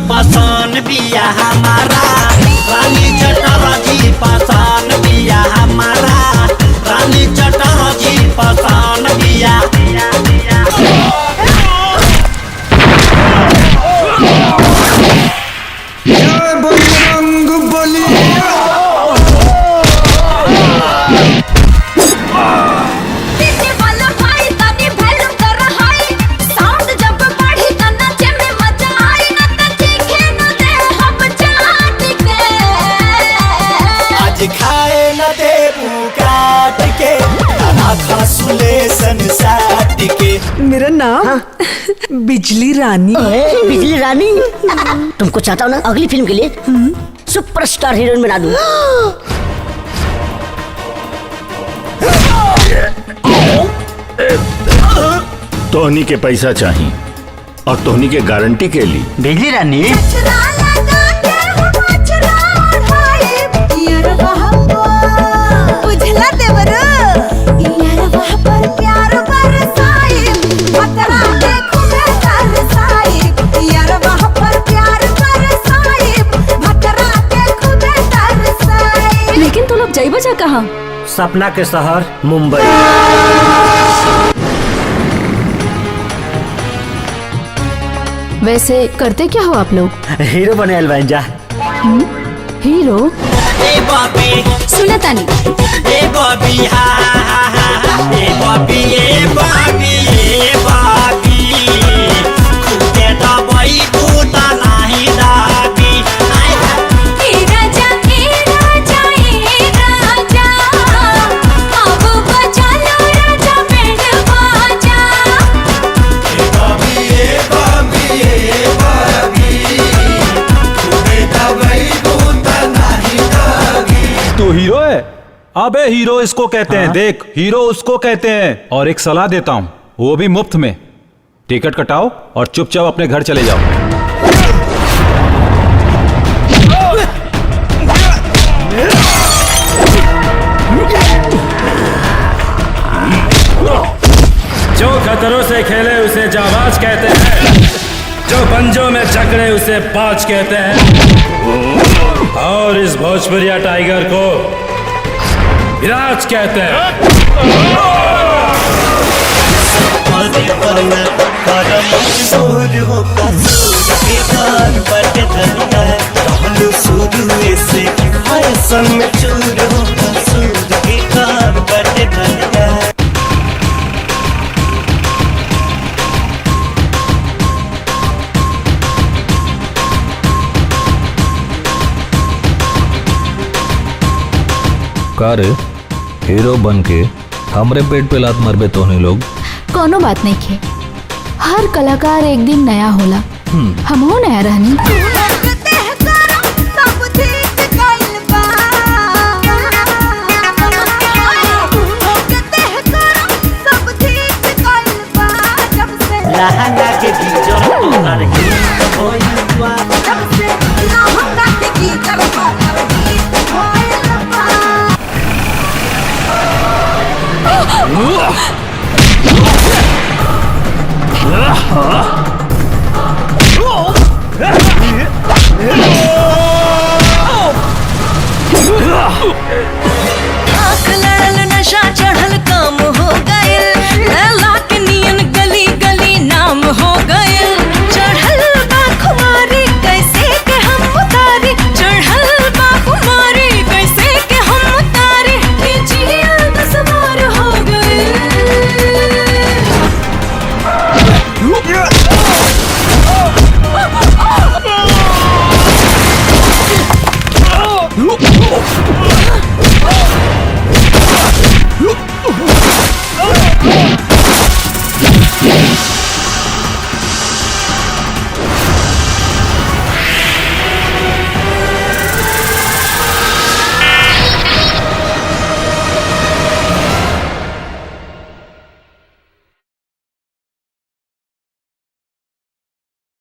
पसान बिया हमारा रानी चटरजी पसान बिया हमारा रानी चटरजी पसान बिया। मेरा नाम बिजली रानी। बिजली रानी? तुमको चाहता हूँ ना अगली फिल्म के लिए सुपरस्टार हीरोइन बना दूँ। तोहनी के पैसा चाहिए और तोहनी के गारंटी के लिए बिजली रानी लेकिन तुम लोग जाइबा जा कहाँ? सपना के शहर मुंबई। वैसे करते क्या हो आप लोग? हीरो बने अलवांजा। हीरो? ए बॉबी सुना तानी। ए बॉबी हा हा हा ए बॉबी ए बॉबी ए बॉबी खुदे दबाई बूता नहीं दाबी। ए राजा अब बजा लो राजा बैंड बाजा। ए बॉबी ए बॉबी ए बॉबी खुदे दबाई बूता नहीं दाबी। तू हीरो है? अबे हीरो इसको कहते हैं। देख हीरो उसको कहते हैं। और एक सलाह देता हूं, वो भी मुफ्त में। टिकट कटाओ और चुपचाप अपने घर चले जाओ। जो खतरों से खेले उसे जाबाज कहते हैं, जो पंजों में जकड़े उसे बाज कहते हैं, और इस भोजपुरिया टाइगर को विराज कहते हैं। कार हीरो बन के हमरे पेट पे लात मरबे तोहनी लोग। कोनो बात नहीं खे, हर कलाकार एक दिन नया होला। हम हो नया रहनी। लहंगा के बीचों तोहर गीत होइल बा। लहंगा के बीचों तोहर गीत होइल बा।